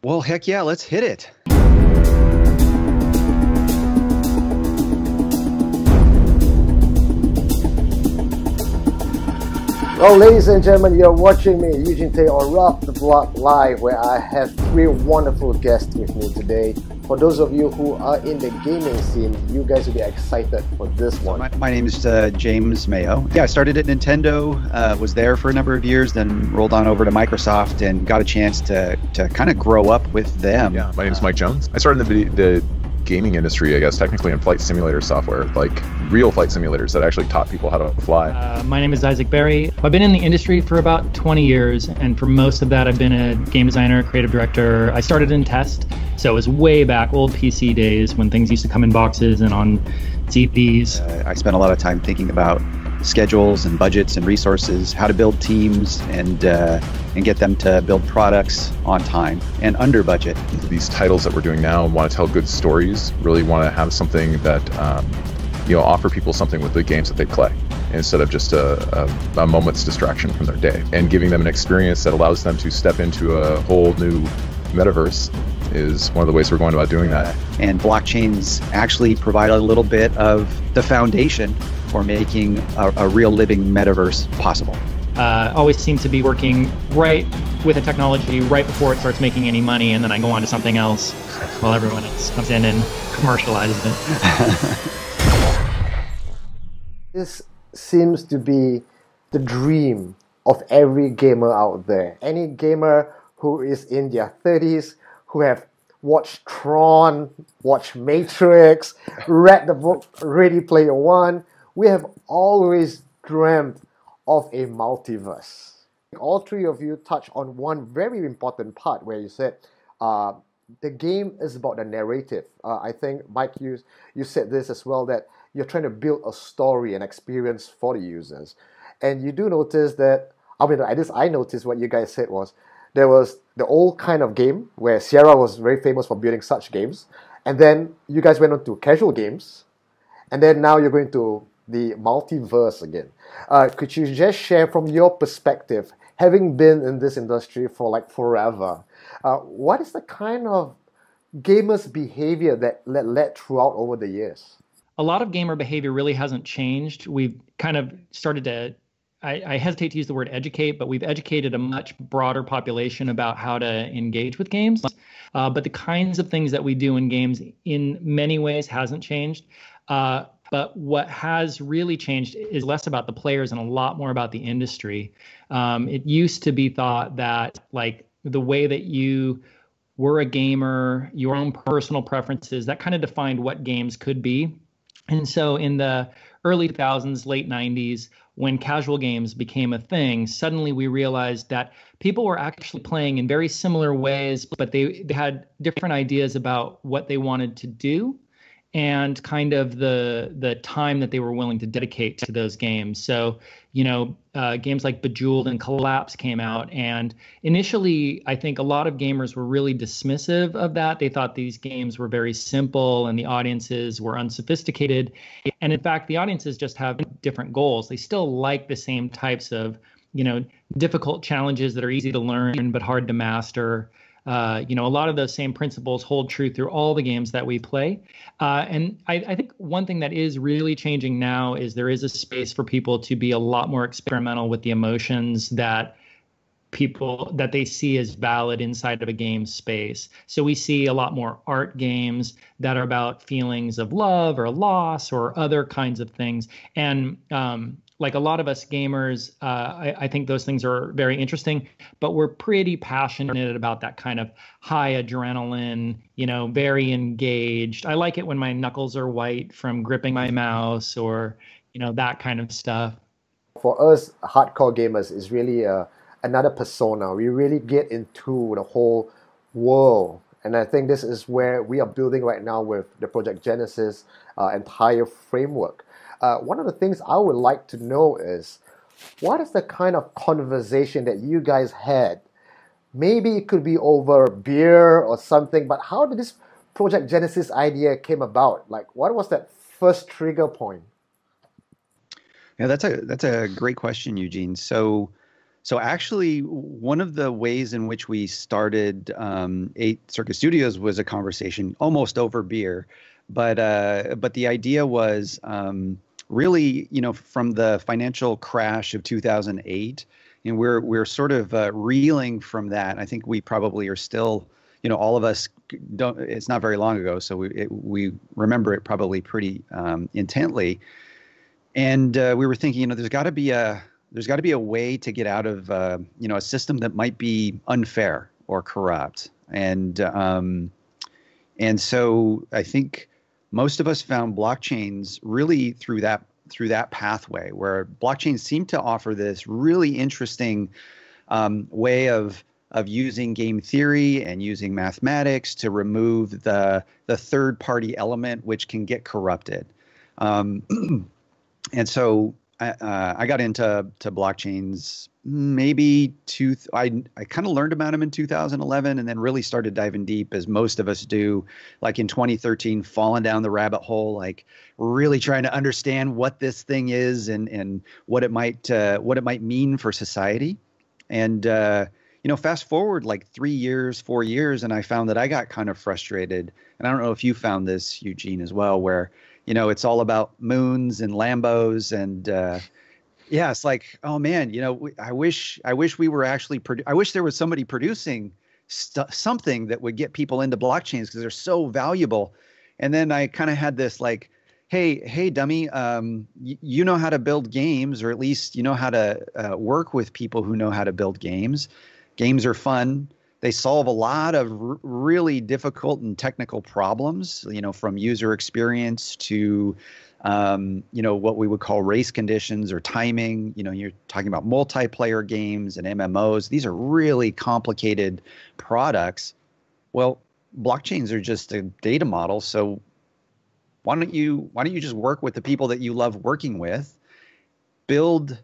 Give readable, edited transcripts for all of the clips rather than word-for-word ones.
Well, heck yeah, let's hit it. Well, ladies and gentlemen, you're watching me, Eugene Tay, on Rock the Block Live, where I have three wonderful guests with me today. For those of you who are in the gaming scene, you guys will be excited for this one. My name is James Mayo. Yeah, I started at Nintendo, was there for a number of years, then rolled on over to Microsoft and got a chance to kind of grow up with them. Yeah, my name is Mike Jones. I started in the gaming industry, I guess, technically in flight simulator software, like real flight simulators that actually taught people how to fly. My name is Isaac Berry. I've been in the industry for about 20 years, and for most of that, I've been a game designer, creative director. I started in test, so it was way back, old PC days when things used to come in boxes and on CDs. I spent a lot of time thinking about schedules and budgets and resources, how to build teams and get them to build products on time and under budget. These titles that we're doing now want to tell good stories, really want to have something that offer people something with the games that they play instead of just a moment's distraction from their day, and giving them an experience that allows them to step into a whole new metaverse is one of the ways we're going about doing that. And blockchains actually provide a little bit of the foundation for making a real living metaverse possible. Always seem to be working right with the technology right before it starts making any money, and then I go on to something else while everyone else comes in and commercializes it. This seems to be the dream of every gamer out there. Any gamer who is in their 30s, who have watched Tron, watched Matrix, read the book Ready Player One, we have always dreamt of a multiverse. All three of you touched on one very important part where you said the game is about the narrative. I think, Mike, you said this as well, that you're trying to build a story and experience for the users. And you do notice that, at least I noticed what you guys said was, there was the old kind of game where Sierra was very famous for building such games. And then you guys went on to casual games. And then now you're going to the multiverse again. Could you just share from your perspective, having been in this industry for like forever, what is the kind of gamers' behavior that led throughout over the years? A lot of gamer behavior really hasn't changed. We've kind of started to, I hesitate to use the word educate, but we've educated a much broader population about how to engage with games. But the kinds of things that we do in games in many ways hasn't changed. But what has really changed is less about the players and a lot more about the industry. It used to be thought that like the way that you were a gamer, your own personal preferences, that kind of defined what games could be. And so in the early 2000s, late 90s, when casual games became a thing, suddenly we realized that people were actually playing in very similar ways, but they had different ideas about what they wanted to do and kind of the time that they were willing to dedicate to those games. So, games like Bejeweled and Collapse came out, and initially, I think a lot of gamers were really dismissive of that. They thought these games were very simple and the audiences were unsophisticated. And in fact, the audiences just have different goals. They still like the same types of, difficult challenges that are easy to learn but hard to master. A lot of those same principles hold true through all the games that we play. And I think one thing that is really changing now is there is a space for people to be a lot more experimental with the emotions that they see as valid inside of a game space. So we see a lot more art games that are about feelings of love or loss or other kinds of things. And like a lot of us gamers, I think those things are very interesting, but we're pretty passionate about that kind of high adrenaline, very engaged. I like it when my knuckles are white from gripping my mouse or, that kind of stuff. For us hardcore gamers, it's really another persona. We really get into the whole world. And I think this is where we are building right now with the Project Genesis entire framework. One of the things I would like to know is, what is the kind of conversation that you guys had? Maybe it could be over beer or something, but how did this Project Genesis idea came about? Like, what was that first trigger point? Yeah, that's a great question, Eugene. So So actually, one of the ways in which we started 8 Circus Studios was a conversation almost over beer, but the idea was really, from the financial crash of 2008, and we're sort of reeling from that. I think we probably are still, all of us don't. It's not very long ago, so we remember it probably pretty intently. And we were thinking, there's got to be a way to get out of a system that might be unfair or corrupt. And so I think most of us found blockchains really through that pathway, where blockchains seem to offer this really interesting way of using game theory and using mathematics to remove the third party element, which can get corrupted. And so I got into blockchains I kind of learned about them in 2011, and then really started diving deep, as most of us do, like in 2013, falling down the rabbit hole, like really trying to understand what this thing is and what it might mean for society. And fast forward like 3 years, 4 years, and I found that I got kind of frustrated. And I don't know if you found this, Eugene, as well, where it's all about moons and Lambos, and yeah, it's like, oh man, I wish we were actually I wish there was somebody producing something that would get people into blockchains, because they're so valuable. And then I kind of had this like, hey, dummy, you know how to build games, or at least you know how to work with people who know how to build games. Games are fun. They solve a lot of really difficult and technical problems, from user experience to, what we would call race conditions or timing. You're talking about multiplayer games and MMOs. These are really complicated products. Well, blockchains are just a data model. So why don't you just work with the people that you love working with, build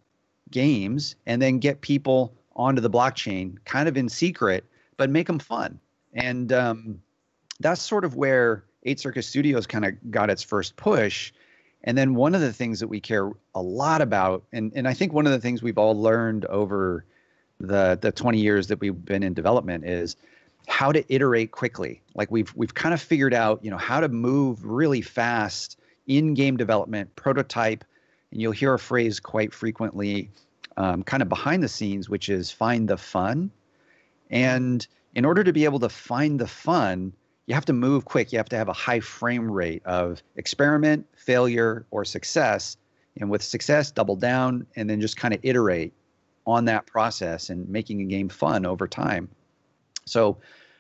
games, and then get people onto the blockchain kind of in secret, but make them fun. And that's sort of where 8 Circus Studios kind of got its first push. And then one of the things that we care a lot about, and I think one of the things we've all learned over the 20 years that we've been in development, is how to iterate quickly. Like we've kind of figured out, how to move really fast in game development, prototype, and you'll hear a phrase quite frequently, kind of behind the scenes, which is find the fun. And in order to be able to find the fun, you have to move quick. You have to have a high frame rate of experiment, failure, or success. And with success, double down, and then just kind of iterate on that process and making a game fun over time. So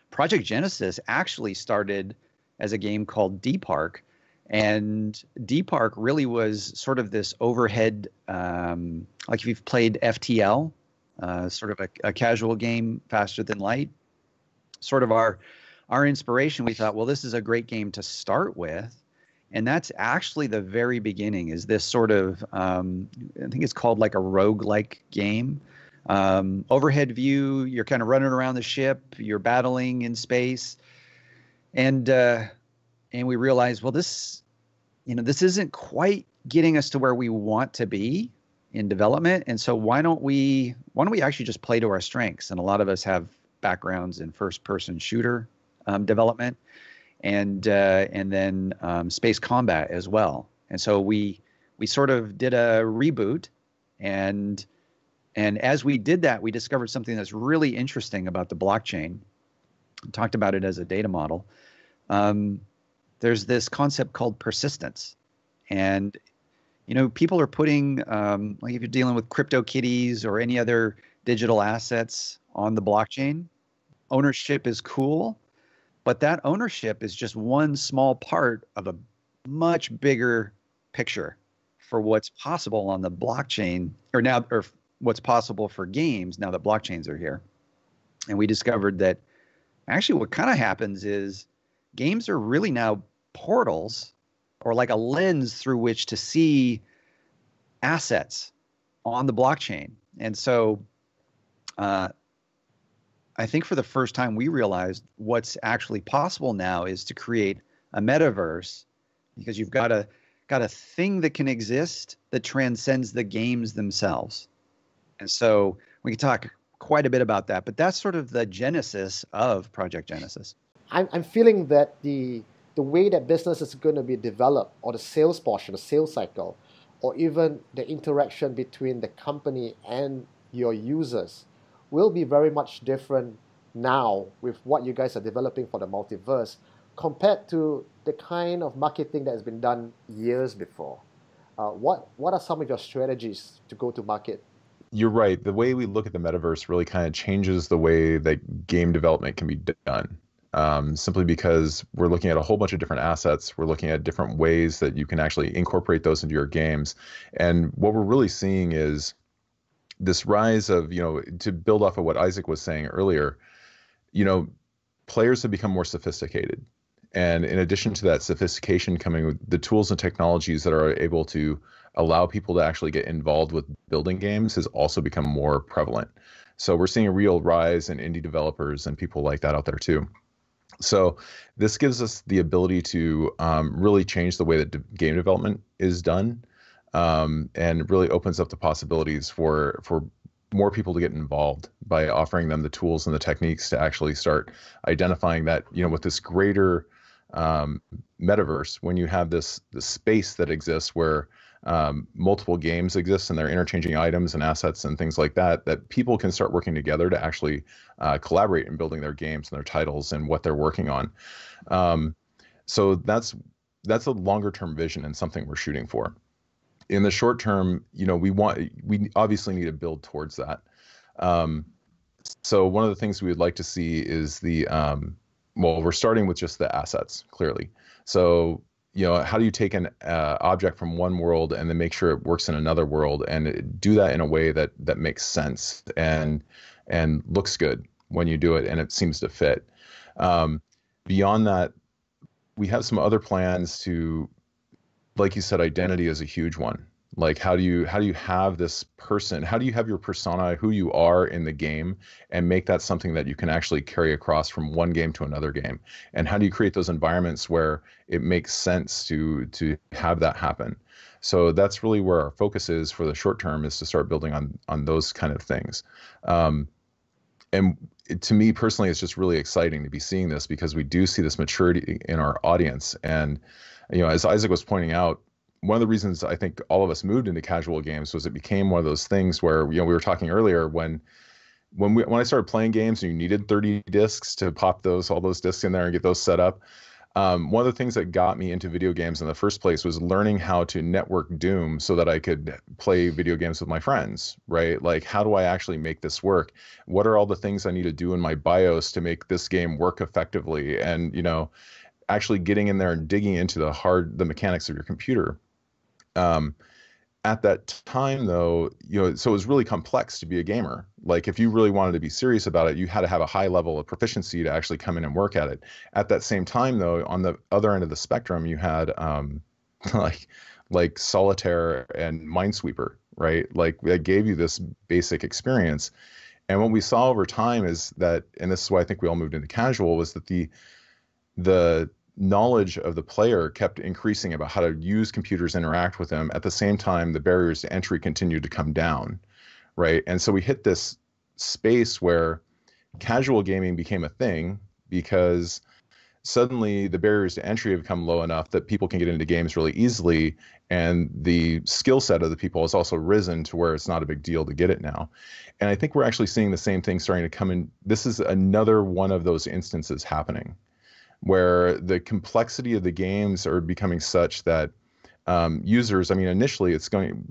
Project Genesis actually started as a game called D-Park. And D-Park really was sort of this overhead, like if you've played FTL, sort of a casual game, faster than light. Sort of our inspiration, we thought, well, this is a great game to start with. And that's actually the very beginning, is this sort of, I think it's called like a roguelike game. Overhead view, you're kind of running around the ship, you're battling in space. And we realized, well, this isn't quite getting us to where we want to be in development. And so why don't we actually just play to our strengths? And a lot of us have backgrounds in first-person shooter development, and then space combat as well. And so we sort of did a reboot, and as we did that, we discovered something that's really interesting about the blockchain. We talked about it as a data model. There's this concept called persistence, and people are putting, like if you're dealing with Crypto Kitties or any other digital assets on the blockchain, ownership is cool, but that ownership is just one small part of a much bigger picture for what's possible on the blockchain, or what's possible for games now that blockchains are here. And we discovered that actually what kind of happens is games are really now portals, or like a lens through which to see assets on the blockchain. And so I think for the first time we realized what's actually possible now is to create a metaverse, because you've got a thing that can exist that transcends the games themselves. And so we could talk quite a bit about that. But that's sort of the genesis of Project Genesis. I'm feeling that the way that business is going to be developed, or the sales portion, the sales cycle, or even the interaction between the company and your users will be very much different now with what you guys are developing for the multiverse compared to the kind of marketing that has been done years before. What are some of your strategies to go to market? You're right. The way we look at the metaverse really kind of changes the way that game development can be done. Simply because we're looking at a whole bunch of different assets. We're looking at different ways that you can actually incorporate those into your games. And what we're really seeing is this rise of, to build off of what Isaac was saying earlier, players have become more sophisticated. And in addition to that sophistication coming with the tools and technologies that are able to allow people to actually get involved with building games has also become more prevalent. So we're seeing a real rise in indie developers and people like that out there too. So this gives us the ability to really change the way that game development is done, and really opens up the possibilities for more people to get involved by offering them the tools and the techniques to actually start identifying that, with this greater metaverse, when you have this space that exists where multiple games exist and they're interchanging items and assets and things like that, that people can start working together to actually collaborate in building their games and their titles and what they're working on. So that's a longer term vision and something we're shooting for. In the short term, we obviously need to build towards that. So one of the things we would like to see is we're starting with just the assets, clearly. So, how do you take an object from one world and then make sure it works in another world, and do that in a way that makes sense and looks good when you do it and it seems to fit. Beyond that, we have some other plans to, like you said, identity is a huge one. Like, how do you have this person? How do you have your persona, who you are in the game, and make that something that you can actually carry across from one game to another game? And how do you create those environments where it makes sense to have that happen? So that's really where our focus is for the short term, is to start building on those kind of things. And to me personally, it's just really exciting to be seeing this, because we do see this maturity in our audience. And as Isaac was pointing out, one of the reasons I think all of us moved into casual games was it became one of those things where, we were talking earlier, when I started playing games and you needed 30 discs to pop all those discs in there and get those set up. One of the things that got me into video games in the first place was learning how to network Doom so that I could play video games with my friends, right? Like, how do I actually make this work? What are all the things I need to do in my BIOS to make this game work effectively? And, actually getting in there and digging into the mechanics of your computer. At that time, though, so it was really complex to be a gamer. Like, if you really wanted to be serious about it, you had to have a high level of proficiency to actually come in and work at it. At that same time, though, on the other end of the spectrum, you had like Solitaire and Minesweeper, right? Like, that gave you this basic experience. And what we saw over time is that, and this is why I think we all moved into casual, was that the knowledge of the player kept increasing about how to use computers, interact with them. At the same time, the barriers to entry continued to come down, right? And so we hit this space where casual gaming became a thing, because suddenly the barriers to entry have become low enough that people can get into games really easily, and the skill set of the people has also risen to where it's not a big deal to get it now. And I think we're actually seeing the same thing starting to come in. This is another one of those instances happening, where the complexity of the games are becoming such that users, initially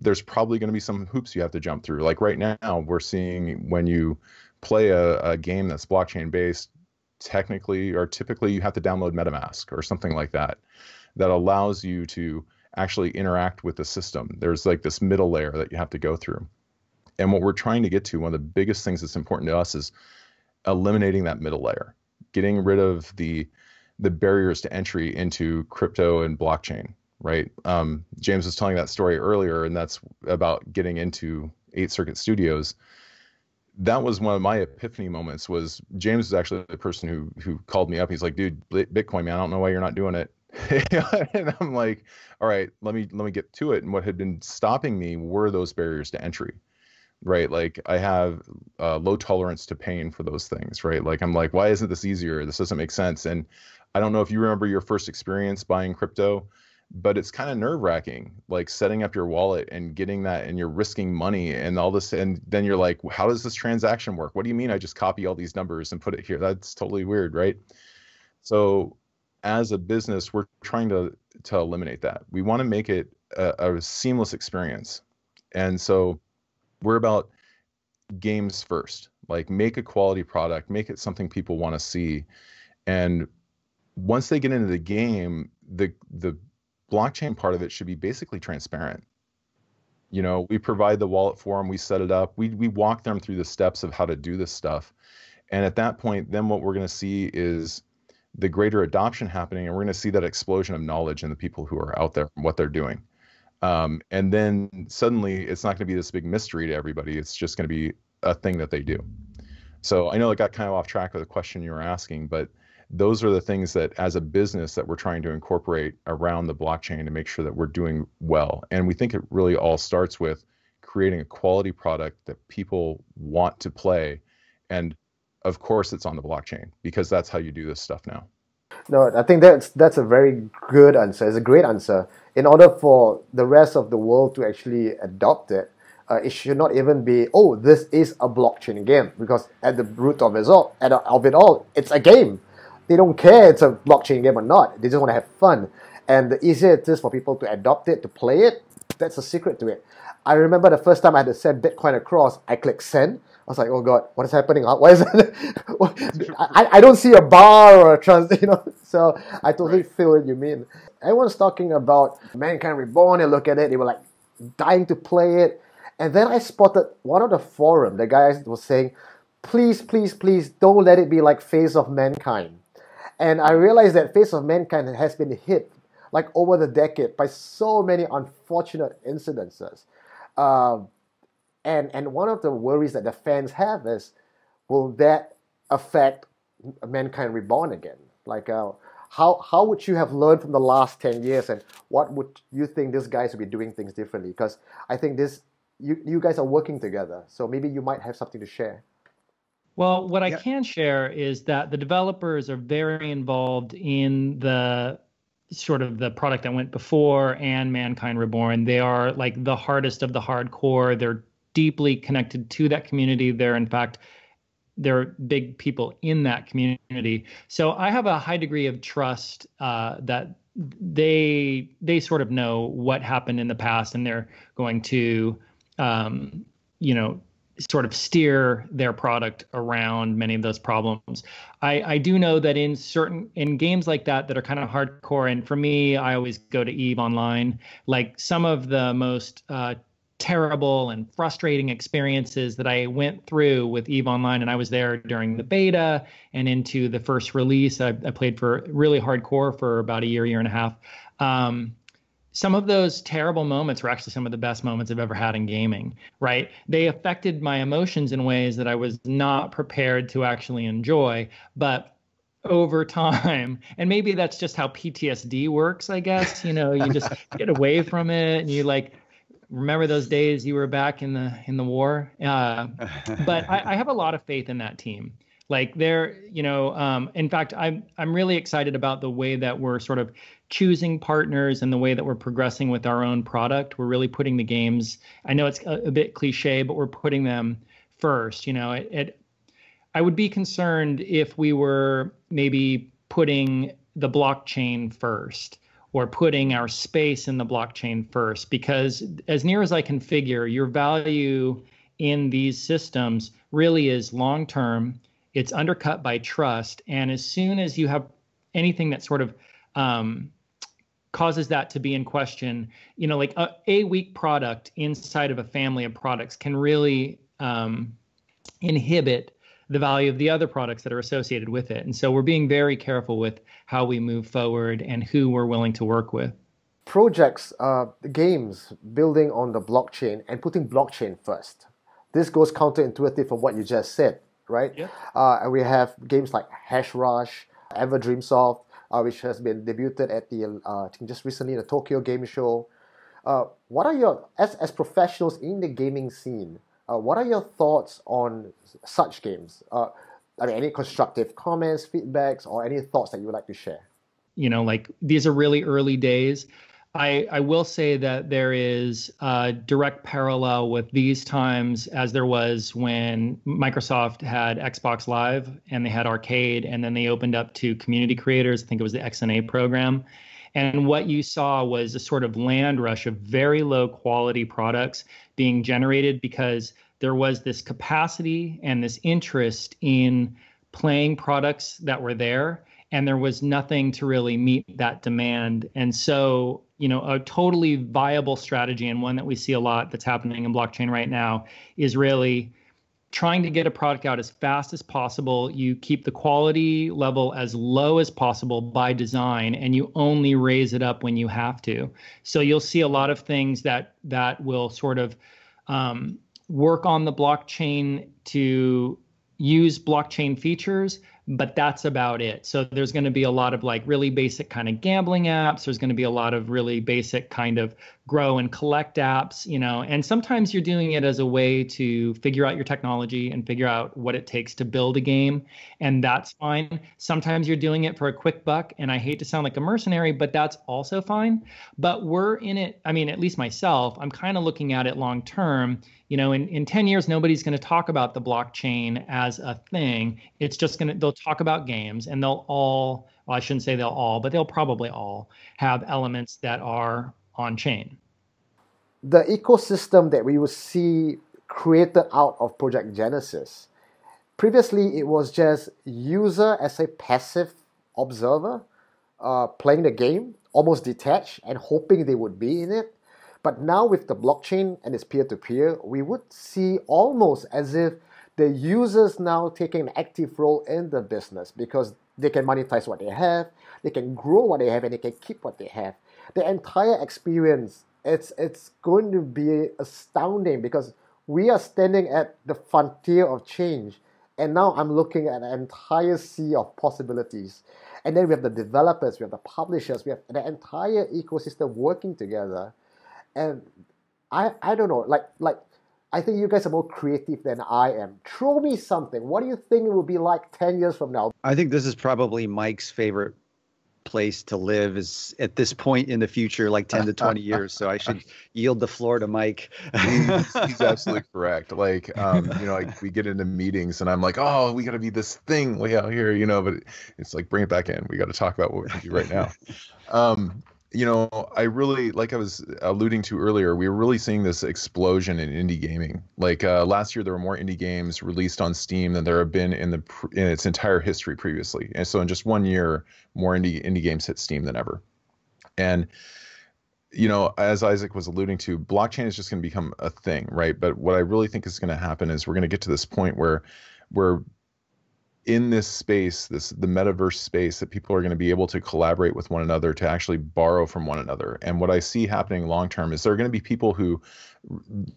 there's probably going to be some hoops you have to jump through. Like right now, we're seeing when you play a game that's blockchain based, technically or typically you have to download MetaMask or something like that allows you to actually interact with the system. There's like this middle layer that you have to go through. And what we're trying to get to, one of the biggest things that's important to us, is eliminating that middle layer, getting rid of the barriers to entry into crypto and blockchain, right? James was telling that story earlier, and that's about getting into 8 Circuit Studios. That was one of my epiphany moments. Was James is actually the person who called me up. He's like, dude, Bitcoin, man, I don't know why you're not doing it. And I'm like, all right, let me get to it. And what had been stopping me were those barriers to entry. right? Like I have low tolerance to pain for those things, right? Like I'm like, why isn't this easier? This doesn't make sense. And I don't know if you remember your first experience buying crypto, but it's kind of nerve-wracking, like setting up your wallet and getting that, and you're risking money and all this, and then you're like, how does this transaction work? What do you mean I just copy all these numbers and put it here? That's totally weird, right? So as a business, we're trying to eliminate that. We want to make it a seamless experience. And so we're about games first. Like make a quality product, make it something people want to see. And once they get into the game, the blockchain part of it should be basically transparent. You know, we provide the wallet for them, we set it up, we walk them through the steps of how to do this stuff. And at that point, then what we're going to see is the greater adoption happening, and we're going to see that explosion of knowledge in the people who are out there and what they're doing. And then suddenly it's not going to be this big mystery to everybody. It's just going to be a thing that they do. So I know I got kind of off track with the question you were asking, but those are the things that as a business that we're trying to incorporate around the blockchain to make sure that we're doing well. And we think it really all starts with creating a quality product that people want to play. And of course it's on the blockchain, because that's how you do this stuff now. No, I think that's a very good answer. It's a great answer. In order for the rest of the world to actually adopt it, it should not even be, oh, this is a blockchain game, because at the root of it all, it's a game. They don't care it's a blockchain game or not. They just want to have fun. And the easier it is for people to adopt it, to play it, that's the secret to it. I remember the first time I had to send Bitcoin across, I clicked send. I was like, oh God, what is happening? Why is it? I don't see a bar or a so I totally feel what you mean. Everyone's talking about Mankind Reborn. They look at it, they were like dying to play it. And then I spotted one of the forum, the guy was saying, please, please, please don't let it be like Face of Mankind. And I realized that Face of Mankind has been hit like over the decade by so many unfortunate incidences. And one of the worries that the fans have is, will that affect Mankind Reborn again? Like, how would you have learned from the last 10 years, and what would you think these guys would be doing things differently? Because I think you guys are working together, so maybe you might have something to share. Well, what I can share is that the developers are very involved in the sort of the product that went before and Mankind Reborn. They are like the hardest of the hardcore. They're deeply connected to that community. They're big people in that community. So I have a high degree of trust that they sort of know what happened in the past, and they're going to, sort of steer their product around many of those problems. I do know that in games like that are kind of hardcore, and for me, I always go to EVE Online. Like some of the most terrible and frustrating experiences that I went through with EVE Online, and I was there during the beta and into the first release. I played for really hardcore for about a year and a half. Some of those terrible moments were actually some of the best moments I've ever had in gaming, right? They affected my emotions in ways that I was not prepared to actually enjoy. But over time, and maybe that's just how PTSD works, I guess, you just get away from it and you like remember those days you were back in the war. But I have a lot of faith in that team. Like they're, in fact, I'm really excited about the way that we're sort of choosing partners and the way that we're progressing with our own product. We're really putting the games, I know it's a bit cliche, but we're putting them first. I would be concerned if we were maybe putting the blockchain first or putting our space in the blockchain first, because as near as I can figure, your value in these systems really is long-term. It's undercut by trust. And as soon as you have anything that sort of causes that to be in question, like a weak product inside of a family of products can really inhibit the value of the other products that are associated with it. And so we're being very careful with how we move forward and who we're willing to work with. Projects, games building on the blockchain and putting blockchain first. This goes counterintuitive from what you just said, right? Yeah. And we have games like Hash Rush, Ever Dreamsoft, which has been debuted at the I think just recently the Tokyo Game Show. What are your as professionals in the gaming scene? What are your thoughts on such games? I mean, any constructive comments, feedbacks, or any thoughts that you would like to share? Like these are really early days. I will say that there is a direct parallel with these times as there was when Microsoft had Xbox Live and they had Arcade, and then they opened up to community creators. I think it was the XNA program. And what you saw was a sort of land rush of very low quality products being generated because there was this capacity and this interest in playing products that were there, and there was nothing to really meet that demand. And so, a totally viable strategy, and one that we see a lot that's happening in blockchain right now, is really trying to get a product out as fast as possible. You keep the quality level as low as possible by design, and you only raise it up when you have to. So you'll see a lot of things that will sort of work on the blockchain to use blockchain features, but that's about it. So there's going to be a lot of like really basic kind of gambling apps. There's going to be a lot of really basic kind of grow and collect apps, and sometimes you're doing it as a way to figure out your technology and figure out what it takes to build a game. And that's fine. Sometimes you're doing it for a quick buck. And I hate to sound like a mercenary, but that's also fine. But we're in it. I mean, at least myself, I'm kind of looking at it long term. In 10 years, nobody's going to talk about the blockchain as a thing. It's just they'll talk about games, and they'll all, well, I shouldn't say they'll all, but they'll probably all have elements that are on chain. The ecosystem that we will see created out of Project Genesis, previously it was just user as a passive observer, playing the game, almost detached and hoping they would be in it. But now with the blockchain and its peer-to-peer, we would see almost as if the users now taking an active role in the business because they can monetize what they have, they can grow what they have, and they can keep what they have. The entire experience, it's going to be astounding because we are standing at the frontier of change. And now I'm looking at an entire sea of possibilities. And then we have the developers, we have the publishers, we have the entire ecosystem working together. And I don't know, like I think you guys are more creative than I am. Throw me something. What do you think it will be like 10 years from now? I think this is probably Mike's favorite place to live is at this point in the future, like 10 to 20 years. So I should yield the floor to Mike. He's absolutely correct. Like, like we get into meetings and I'm like, oh, we got to be this thing way out here, but it's like, bring it back in. We got to talk about what we can do right now. I really, like I was alluding to earlier, we were really seeing this explosion in indie gaming. Like last year, there were more indie games released on Steam than there have been in its entire history previously. And so in just 1 year, more indie games hit Steam than ever. And, as Isaac was alluding to, blockchain is just going to become a thing, right? But what I really think is going to happen is we're going to get to this point where we're in this space, the metaverse space, that people are going to be able to collaborate with one another to actually borrow from one another. And what I see happening long term is there are going to be people who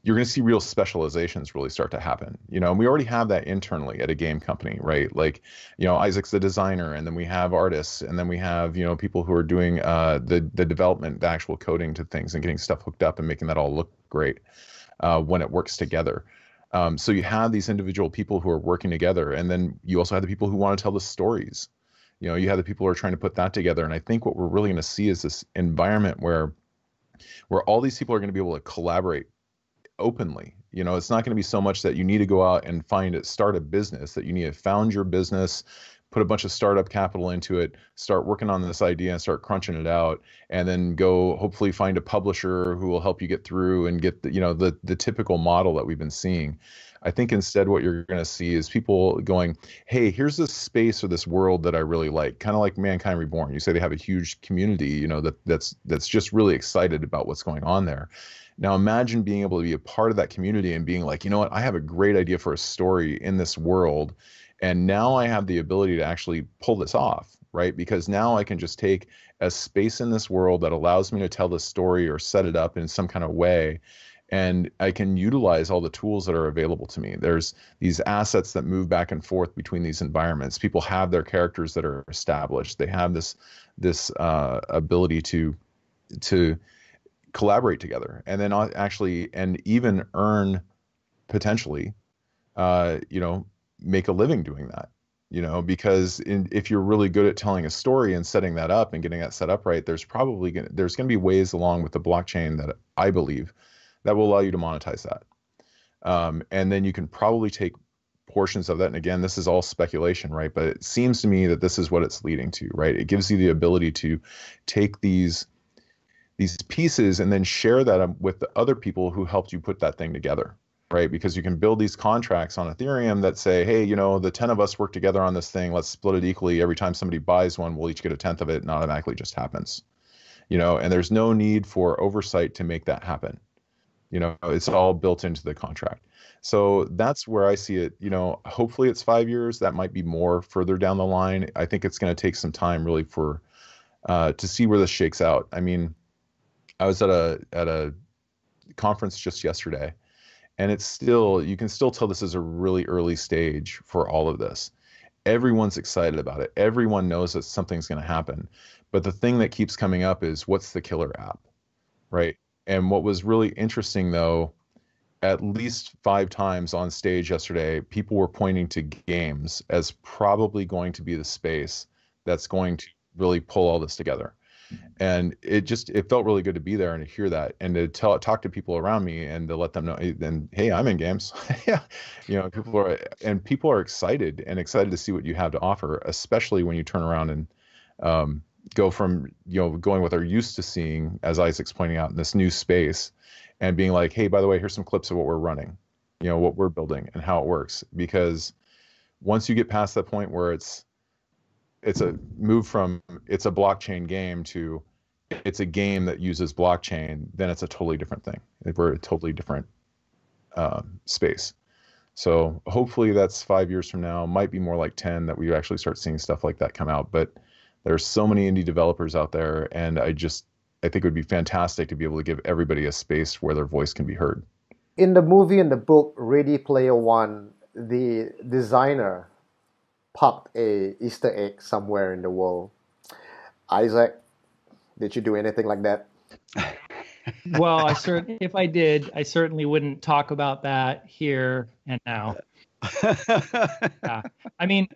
you're going to see real specializations really start to happen. And we already have that internally at a game company, right? Like, Isaac's the designer, and then we have artists, and then we have, people who are doing the development, the actual coding to things and getting stuff hooked up and making that all look great when it works together. So you have these individual people who are working together, and then you also have the people who want to tell the stories. You have the people who are trying to put that together. And I think what we're really going to see is this environment where all these people are going to be able to collaborate openly. It's not going to be so much that you need to go out and start a business, that you need to found your business, put a bunch of startup capital into it, start working on this idea and start crunching it out, and then go hopefully find a publisher who will help you get through and get the typical model that we've been seeing. I think instead what you're going to see is people going, hey, here's this space or this world that I really like, kind of like Mankind Reborn. You say they have a huge community, that's just really excited about what's going on there. Now imagine being able to be a part of that community and being like, I have a great idea for a story in this world. And now I have the ability to actually pull this off, right? Because now I can just take a space in this world that allows me to tell the story or set it up in some kind of way. And I can utilize all the tools that are available to me. There's these assets that move back and forth between these environments. People have their characters that are established. They have this ability to collaborate together, and then actually, and even earn potentially, make a living doing that. Because if you're really good at telling a story and setting that up and getting that set up right, there's going to be ways along with the blockchain that I believe that will allow you to monetize that. And then you can probably take portions of that. And again, this is all speculation, right? But it seems to me that this is what it's leading to, right? It gives you the ability to take these pieces and then share that with the other people who helped you put that thing together, right? Because you can build these contracts on Ethereum that say, hey, the 10 of us work together on this thing. Let's split it equally. Every time somebody buys one, we'll each get a tenth of it, and automatically just happens. And there's no need for oversight to make that happen. It's all built into the contract. So that's where I see it. Hopefully it's 5 years. That might be more further down the line. I think it's going to take some time really for to see where this shakes out. I mean, I was at a conference just yesterday, and you can still tell this is a really early stage for all of this. Everyone's excited about it. Everyone knows that something's going to happen. But the thing that keeps coming up is, what's the killer app, right? And what was really interesting, though, at least 5 times on stage yesterday, people were pointing to games as probably going to be the space that's going to really pull all this together. And it felt really good to be there and to hear that, and to talk to people around me and to let them know, and hey, I'm in games. Yeah, people are excited to see what you have to offer, especially when you turn around and go from going what they're used to seeing, as Isaac's pointing out, in this new space, and being like, hey, by the way, here's some clips of what we're running, what we're building and how it works. Because once you get past that point where it's a move from it's a blockchain game to it's a game that uses blockchain, then it's a totally different thing. We're a totally different space. So hopefully that's 5 years from now. Might be more like 10 that we actually start seeing stuff like that come out. But there's so many indie developers out there, and I think it would be fantastic to be able to give everybody a space where their voice can be heard. In the movie and the book Ready Player One, the designer popped a Easter egg somewhere in the world. Isaac, did you do anything like that? Well, if I did, I certainly wouldn't talk about that here and now. Yeah. I mean,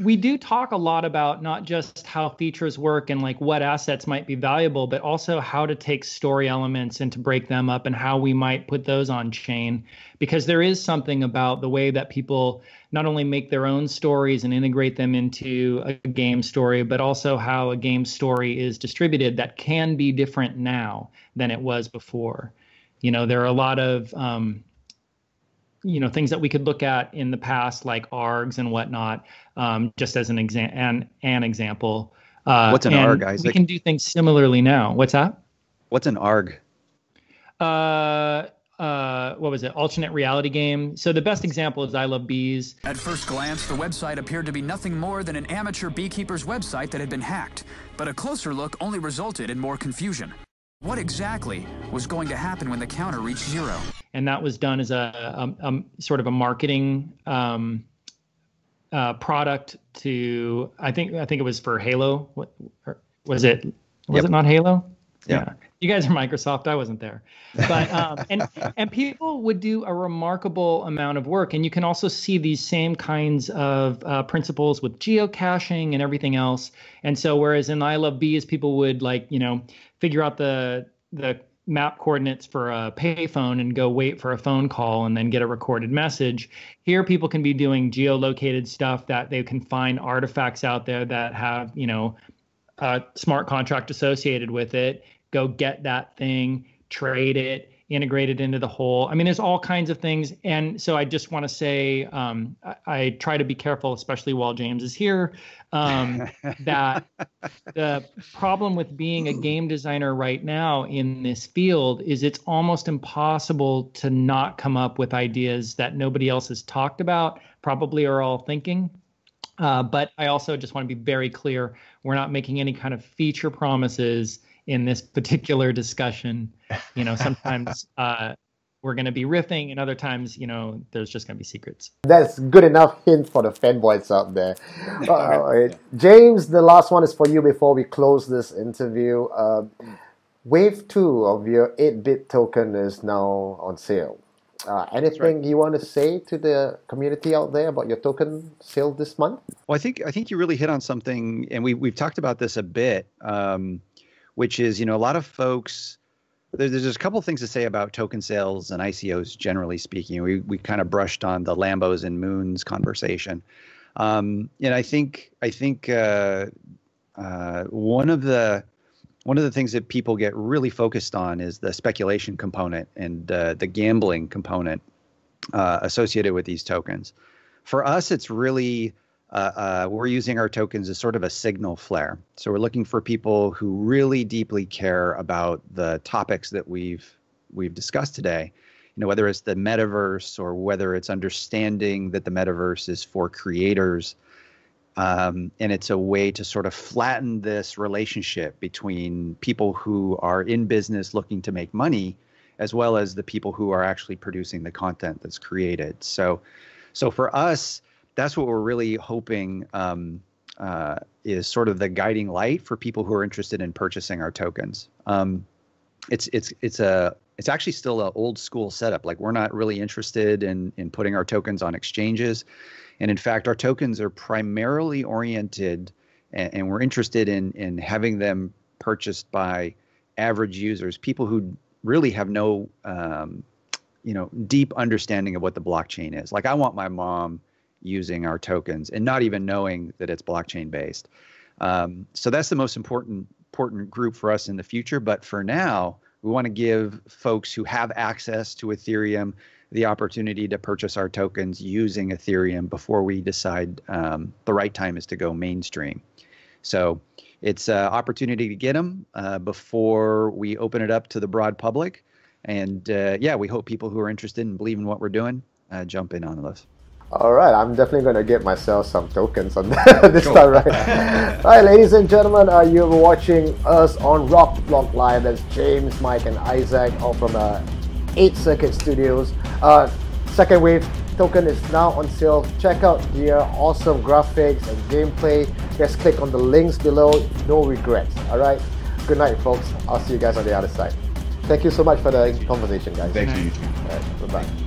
we do talk a lot about not just how features work and like what assets might be valuable, but also how to take story elements and to break them up and how we might put those on chain. Because there is something about the way that people not only make their own stories and integrate them into a game story, but also how a game story is distributed that can be different now than it was before. There are a lot of things that we could look at in the past, like ARGs and whatnot, just as an example. What's an ARG, Isaac? We can do things similarly now. What's that? What's an ARG? What was it? Alternate reality game. So the best example is I Love Bees. At first glance, the website appeared to be nothing more than an amateur beekeeper's website that had been hacked. But a closer look only resulted in more confusion. What exactly was going to happen when the counter reached 0? And that was done as a sort of a marketing product to, I think it was for Halo. What was it? Was it not Halo? Yeah. You guys are Microsoft. I wasn't there, but and people would do a remarkable amount of work, and you can also see these same kinds of principles with geocaching and everything else. And so, whereas in I Love Bees, people would figure out the map coordinates for a payphone and go wait for a phone call and then get a recorded message. Here, people can be doing geolocated stuff that they can find artifacts out there that have a smart contract associated with it. Go get that thing, trade it, integrate it into the whole. I mean, there's all kinds of things. And so I just want to say, I try to be careful, especially while James is here, that the problem with being a game designer right now in this field is it's almost impossible to not come up with ideas that nobody else has talked about, probably are all thinking. But I also just want to be very clear, we're not making any kind of feature promises in this particular discussion. Sometimes we're going to be riffing, and other times, there's just going to be secrets. That's good enough hint for the fanboys out there. James, the last one is for you before we close this interview. Wave 2 of your 8-bit token is now on sale. Anything you want to say to the community out there about your token sale this month? Well, I think you really hit on something, and we've talked about this a bit, which is, a lot of folks. There's a couple of things to say about token sales and ICOs, generally speaking. We kind of brushed on the Lambos and Moons conversation, and I think one of the things that people get really focused on is the speculation component and the gambling component associated with these tokens. For us, it's really we're using our tokens as sort of a signal flare. So we're looking for people who really deeply care about the topics that we've discussed today. Whether it's the metaverse or whether it's understanding that the metaverse is for creators. And it's a way to sort of flatten this relationship between people who are in business looking to make money, as well as the people who are actually producing the content that's created. So for us, that's what we're really hoping is sort of the guiding light for people who are interested in purchasing our tokens. It's actually still an old school setup. Like, we're not really interested in putting our tokens on exchanges. And in fact, our tokens are primarily oriented, and we're interested in having them purchased by average users, people who really have no, deep understanding of what the blockchain is. Like, I want my mom using our tokens and not even knowing that it's blockchain based. So that's the most important group for us in the future. But for now, we want to give folks who have access to Ethereum the opportunity to purchase our tokens using Ethereum before we decide the right time is to go mainstream. So it's an opportunity to get them before we open it up to the broad public. And we hope people who are interested and believe in what we're doing jump in on this. All right, I'm definitely going to get myself some tokens on this time, right? All right, ladies and gentlemen, you're watching us on Rock the Block Live. That's James, Mike, and Isaac, all from 8 Circuit Studios. Second Wave token is now on sale. Check out their awesome graphics and gameplay. Just click on the links below. No regrets. All right. Good night, folks. I'll see you guys on the other side. Thank you so much for the conversation, guys. Thank you. All right. Bye-bye.